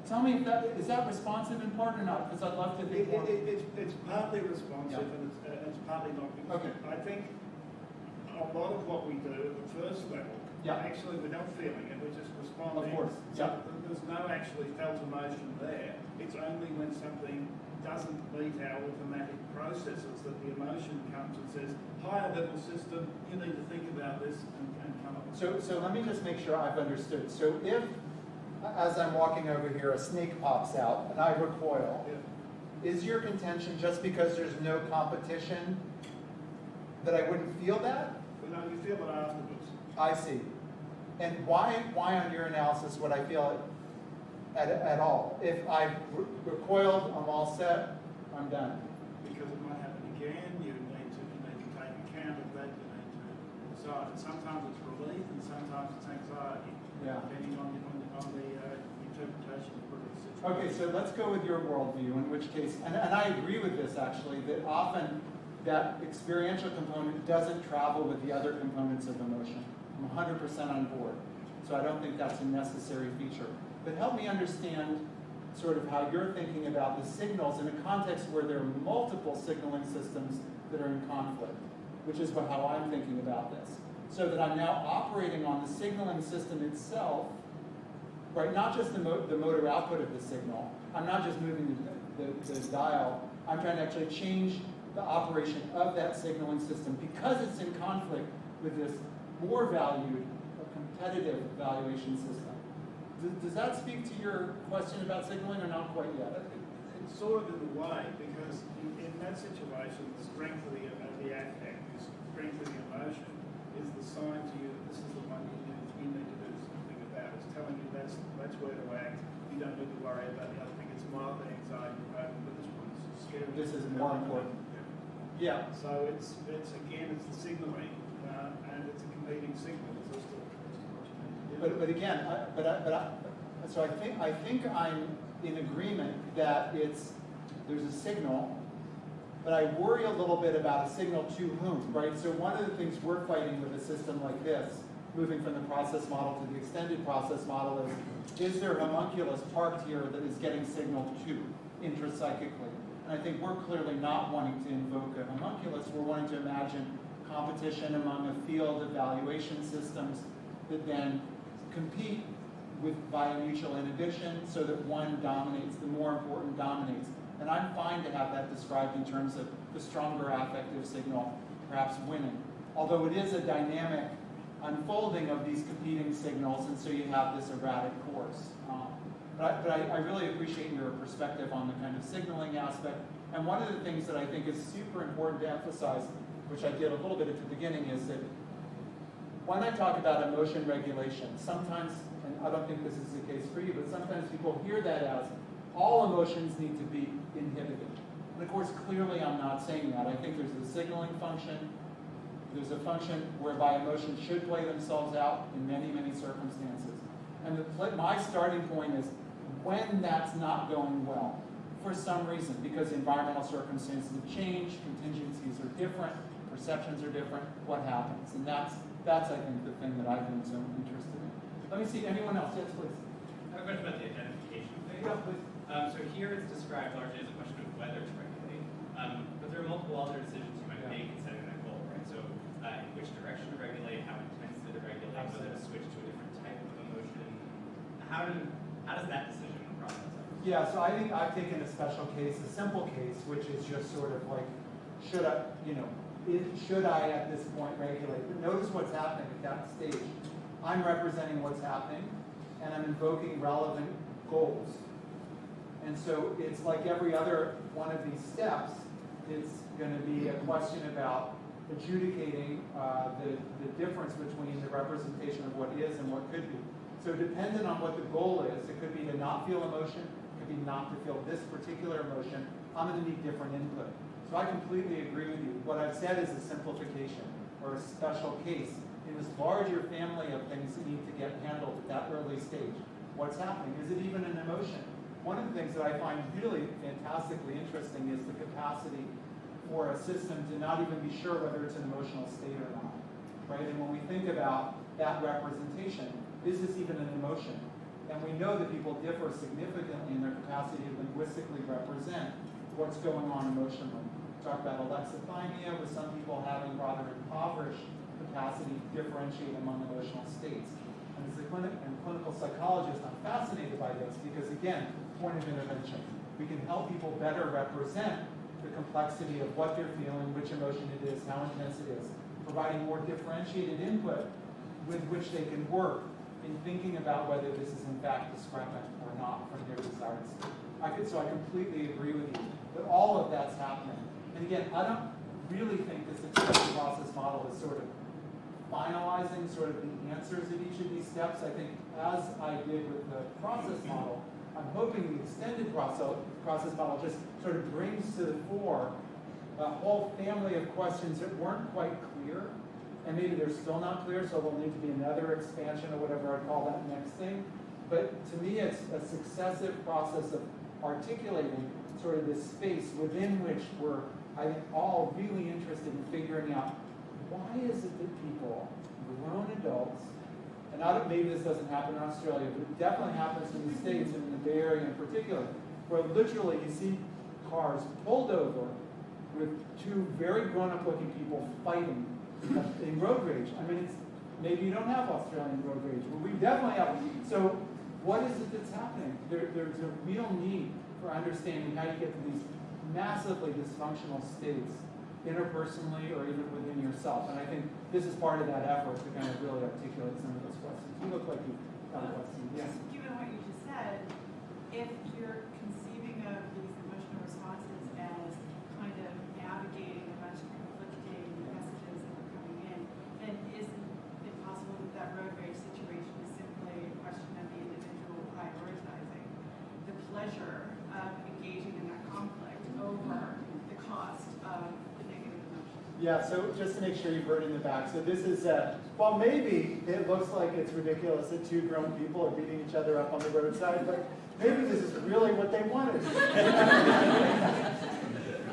Tell me, if that is that responsive in part or not? Because I'd love to think more. It's partly responsive, and it's partly not. Okay. I think a lot of what we do at the first level, actually we're not feeling it, we're just responding. Of course. So there's no actually felt emotion there. It's only when something doesn't meet our automatic processes that the emotion comes and says, higher level system, you need to think about this and come up with So let me just make sure I've understood. So if, as I'm walking over here, a snake pops out and I recoil, is your contention just because there's no competition that I wouldn't feel that? No, you feel it afterwards. I see. And why on your analysis would I feel it at all? If I've recoiled, I'm all set, I'm done. Because it might happen again, you need to take account of that, you need to decide. And sometimes it's relief and sometimes it's anxiety, depending on the interpretation of the situation. Okay, so let's go with your worldview, in which case, and I agree with this actually, that often that experiential component doesn't travel with the other components of emotion. I'm 100% on board. So I don't think that's a necessary feature. But help me understand sort of how you're thinking about the signals in a context where there are multiple signaling systems that are in conflict, which is how I'm thinking about this. So that I'm now operating on the signaling system itself, right? Not just the motor output of the signal. I'm not just moving the dial. I'm trying to actually change the operation of that signaling system because it's in conflict with this more valued or competitive valuation system. Does that speak to your question about signaling or not quite yet? It's sort of in a way, because in that situation, the strength of the affect, the strength of the emotion, is the sign to you that this is the more important. Yeah. So it's again, it's the signaling, and it's a competing signal. But again, so I think I'm in agreement that there's a signal, but I worry a little bit about a signal to whom, right? So one of the things we're fighting with a system like this, moving from the process model to the extended process model, is there homunculus parked here that is getting signaled to intrapsychically? And I think we're clearly not wanting to invoke a homunculus. We're wanting to imagine competition among a field of valuation systems that then compete via mutual inhibition so that one dominates, the more important dominates. And I'm fine to have that described in terms of the stronger affective signal perhaps winning. Although it is a dynamic unfolding of these competing signals, and so you have this erratic course. But I really appreciate your perspective on the kind of signaling aspect. And one of the things that I think is super important to emphasize, which I did a little bit at the beginning, is that when I talk about emotion regulation, sometimes, and I don't think this is the case for you, but sometimes people hear that as all emotions need to be inhibited. And of course, clearly I'm not saying that. I think there's a signaling function. There's a function whereby emotions should play themselves out in many, many circumstances. And my starting point is when that's not going well, for some reason, because environmental circumstances have changed, contingencies are different, perceptions are different, what happens? And that's I think, the thing that I've been so interested in. Let me see, anyone else? Yes, please. I have a question about the identification phase. Yeah, please. So here it's described largely as a question of whether to regulate, but there are multiple other decisions you might make in setting that goal, right? So in which direction to regulate, how intensely to regulate, whether to switch to a different type of emotion. How does that decision process happen? Yeah, so I think I've taken a special case, a simple case, which is just sort of like, should I at this point regulate? But notice what's happening at that stage. I'm representing what's happening, and I'm invoking relevant goals. And so it's like every other one of these steps, it's going to be a question about adjudicating the difference between the representation of what is and what could be. So dependent on what the goal is, it could be to not feel emotion, it could be not to feel this particular emotion. I'm going to need different input. So I completely agree with you. What I've said is a simplification or a special case in this larger family of things that need to get handled at that early stage. What's happening? Is it even an emotion? One of the things that I find really fantastically interesting is the capacity for a system to not even be sure whether it's an emotional state or not, right? And when we think about that representation, is this even an emotion? And we know that people differ significantly in their capacity to linguistically represent what's going on emotionally. We talk about alexithymia, with some people having rather impoverished capacity to differentiate among emotional states. And as a clinical psychologist, I'm fascinated by this because, again, point of intervention. We can help people better represent the complexity of what they're feeling, which emotion it is, how intense it is, providing more differentiated input with which they can work in thinking about whether this is in fact discrepant or not from their desired state. So I completely agree with you that all of that's happening. And again, I don't really think this extended process model is sort of finalizing sort of the answers at each of these steps. I think as I did with the process model, I'm hoping the extended process model just sort of brings to the fore a whole family of questions that weren't quite clear, and maybe they're still not clear, so there'll need to be another expansion or whatever I call that next thing. But to me, it's a successive process of articulating sort of this space within which we're, I think, all really interested in figuring out why is it that people, grown adults, and maybe this doesn't happen in Australia, but it definitely happens in the States and in the Bay Area in particular, where literally you see cars pulled over with two very grown-up looking people fighting in road rage. I mean, maybe you don't have Australian road rage, but we definitely have. So what is it that's happening? There's a real need for understanding how you get to these massively dysfunctional states, interpersonally or even within yourself. And I think this is part of that effort to kind of really articulate some of those questions. You look like you've got a question. Yeah. Just given what you just said, if you're conceiving of these emotional responses as kind of navigating a bunch of conflicting messages that are coming in, then isn't it possible that that road rage situation is simply a question of the individual prioritizing the pleasure of engaging in that conflict over the Yeah, so just to make sure you've heard in the back, so this is, well, maybe it looks like it's ridiculous that two grown people are beating each other up on the roadside, but maybe this is really what they wanted.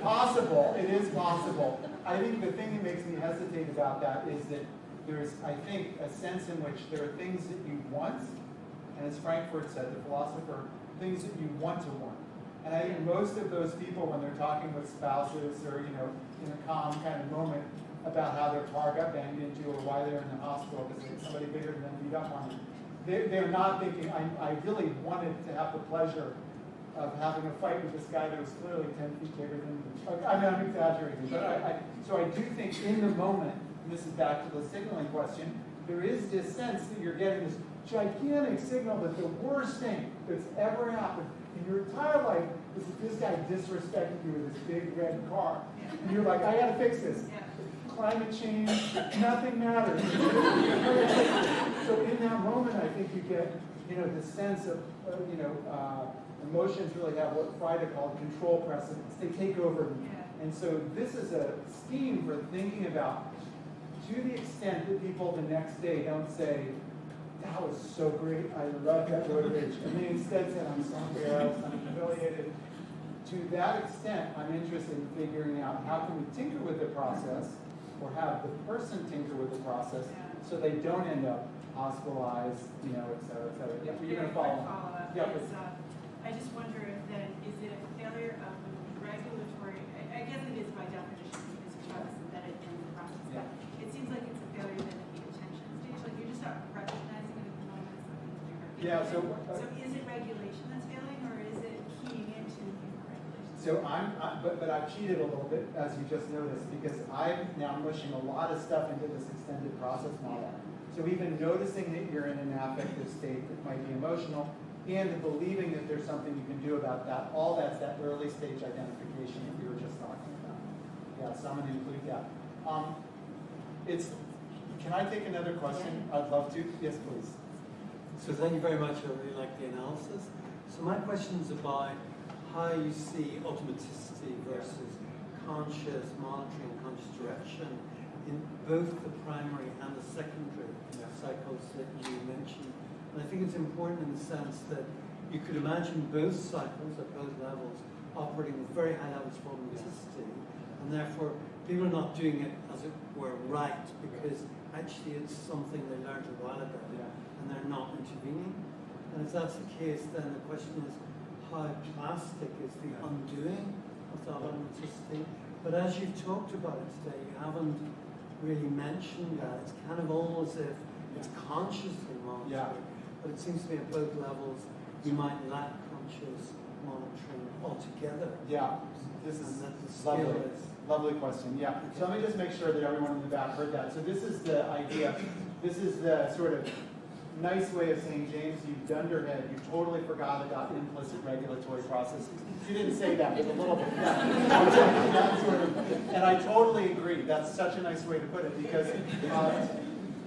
Possible, it is possible. I think the thing that makes me hesitate about that is that there's, I think, a sense in which there are things that you want, and as Frankfurt said, the philosopher, things that you want to want. And I think most of those people, when they're talking with spouses or, you know, in a calm kind of moment about how their car got banged into or why they're in the hospital because somebody bigger than them beat up on them, they're not thinking, I really wanted to have the pleasure of having a fight with this guy that was clearly 10 feet bigger than me. I mean, I'm exaggerating, but so I do think in the moment, and this is back to the signaling question, there is this sense that you're getting this gigantic signal that the worst thing that's ever happened in your entire life is that this guy disrespected you with his big red car. And you're like, I gotta fix this. Climate change, nothing matters. So in that moment, I think you get, you know, the sense of, emotions really have what Frieda called control precedence. They take over. And so this is a scheme for thinking about, to the extent that people the next day don't say, that was so great, I love that road rage. And they instead said, I'm somewhere else, I'm humiliated. To that extent, I'm interested in figuring out how can we tinker with the process or have the person tinker with the process so they don't end up hospitalized, you know, et cetera, et cetera. Yeah, you're going to follow up. Yeah, I just wonder if then, is it a failure of the regulatory, I guess it is by definition because trust is embedded in the process, but it seems like it's a failure then at the attention stage, like you're just not recognizing it at the moment as something to be regulated. Yeah, so is it regulation that's failing or is it keying into human regulation? So but I've cheated a little bit, as you just noticed, because I'm now mushing a lot of stuff into this extended process model. So even noticing that you're in an affective state that might be emotional, and believing that there's something you can do about that, all that's that early stage identification that we were just talking about. Yeah, so I'm going to include that. Can I take another question? I'd love to. Yes, please. So thank you very much. I really like the analysis. So my question is about how you see automaticity versus conscious monitoring, conscious direction in both the primary and the secondary cycles that you mentioned. And I think it's important in the sense that you could imagine both cycles at both levels operating with very high levels of automaticity, and therefore people are not doing it, as it were, right, because actually it's something they learned a while ago, and they're not intervening. And if that's the case, then the question is, how plastic is the undoing of that automaticity? But as you've talked about it today, you haven't really mentioned that. It's kind of almost as if it's consciously monitoring, but it seems to me at both levels you might lack conscious monitoring altogether. Yeah, this is lovely. Lovely question. Yeah. So let me just make sure that everyone in the back heard that. So this is the idea. This is the sort of nice way of saying, James, you dunderhead, you totally forgot about implicit regulatory processes. You didn't say that, but a little bit. Yeah. That sort of, and I totally agree. That's such a nice way to put it, because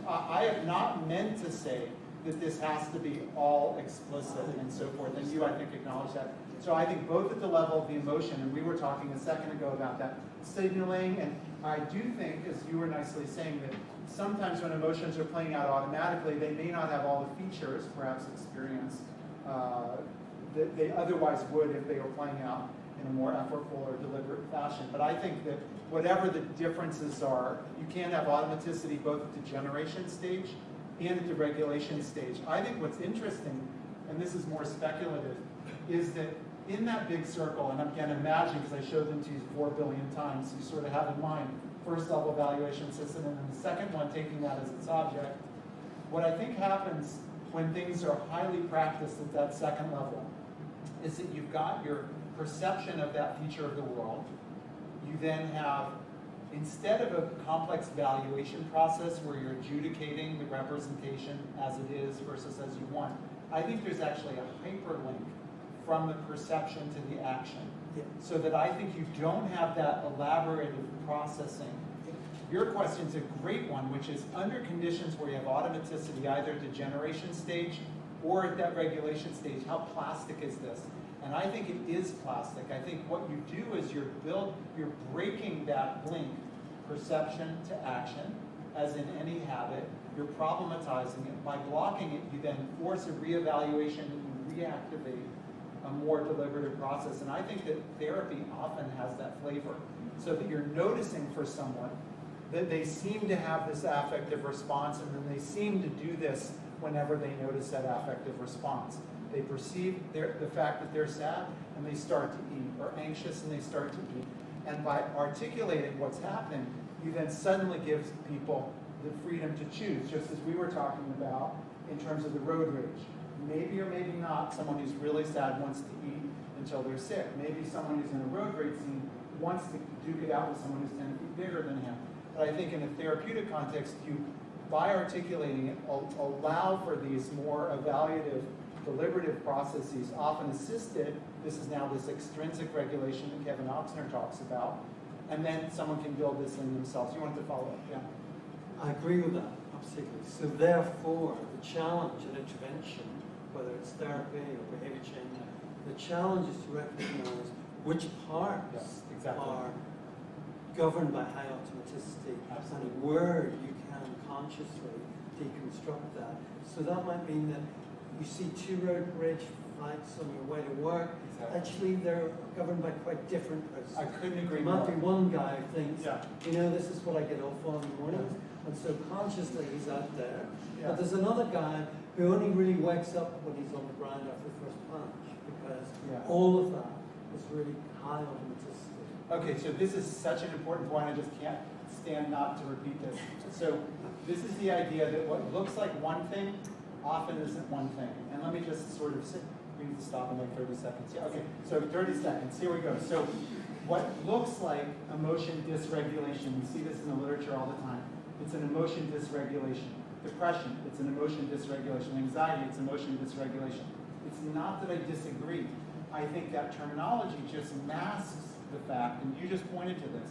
I have not meant to say that this has to be all explicit and so forth, and you, I think, acknowledge that. So I think both at the level of the emotion, and we were talking a second ago about that, signaling, and I do think, as you were nicely saying, that sometimes when emotions are playing out automatically, they may not have all the features, perhaps experience, that they otherwise would if they were playing out in a more effortful or deliberate fashion. But I think that whatever the differences are, you can't have automaticity both at the generation stage and at the regulation stage. I think what's interesting, and this is more speculative, is that in that big circle, and again, imagine, because I showed them to you 4 billion times, you sort of have in mind first level evaluation system, and then the second one taking that as its object. What I think happens when things are highly practiced at that second level is that you've got your perception of that feature of the world. You then have, instead of a complex valuation process where you're adjudicating the representation as it is versus as you want, I think there's actually a hyperlink from the perception to the action. So that I think you don't have that elaborative processing. Your question's a great one, which is under conditions where you have automaticity, either at the generation stage or at that regulation stage, how plastic is this? And I think it is plastic. I think what you do is you're breaking that link perception to action, as in any habit. You're problematizing it. By blocking it, you then force a reevaluation and you reactivate a more deliberative process. And I think that therapy often has that flavor, so that you're noticing for someone that they seem to have this affective response, and then they seem to do this whenever they notice that affective response. They perceive the fact that they're sad, and they start to eat, or anxious, and they start to eat. And by articulating what's happening, you then suddenly give people the freedom to choose, just as we were talking about in terms of the road rage. Maybe or maybe not, someone who's really sad wants to eat until they're sick. Maybe someone who's in a road rage scene wants to duke it out with someone who's 10 feet bigger than him. But I think in a therapeutic context, you, by articulating it, allow for these more evaluative, deliberative processes, often assisted. This is now this extrinsic regulation that Kevin Oxner talks about. And then someone can build this in themselves. You wanted to follow up? Yeah. I agree with that, absolutely. So therefore, the challenge in intervention, whether it's therapy or behavior change, the challenge is to recognize which parts are governed by high automaticity and where you can consciously deconstruct that. So that might mean that you see two road rage fights on your way to work. Actually, they're governed by quite different processes. I couldn't agree more. There might be one guy who thinks, you know, this is what I get off on in the mornings, and so consciously he's out there. But there's another guy who only really wakes up when he's on the ground after the first punch, because all of that is really high automaticity. Okay, so this is such an important point, I just can't stand not to repeat this. So this is the idea that what looks like one thing often isn't one thing. And let me just sort of we need to stop in like 30 seconds. Yeah, okay, so 30 seconds, here we go. So what looks like emotion dysregulation, we see this in the literature all the time. It's an emotion dysregulation. Depression, it's an emotion dysregulation. Anxiety, it's emotion dysregulation. It's not that I disagree. I think that terminology just masks the fact, and you just pointed to this,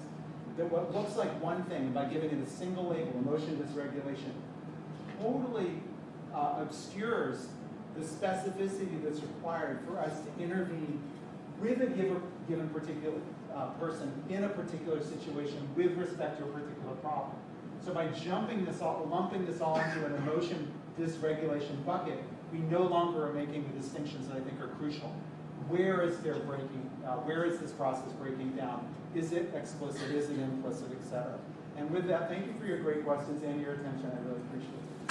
that what looks like one thing, by giving it a single label, emotion dysregulation, totally obscures the specificity that's required for us to intervene with a given particular person in a particular situation with respect to a particular problem. So by lumping this all into an emotion dysregulation bucket, we no longer are making the distinctions that I think are crucial. Where is there breaking? Where is this process breaking down? Is it explicit? Is it implicit, et cetera? And with that, thank you for your great questions and your attention. I really appreciate it.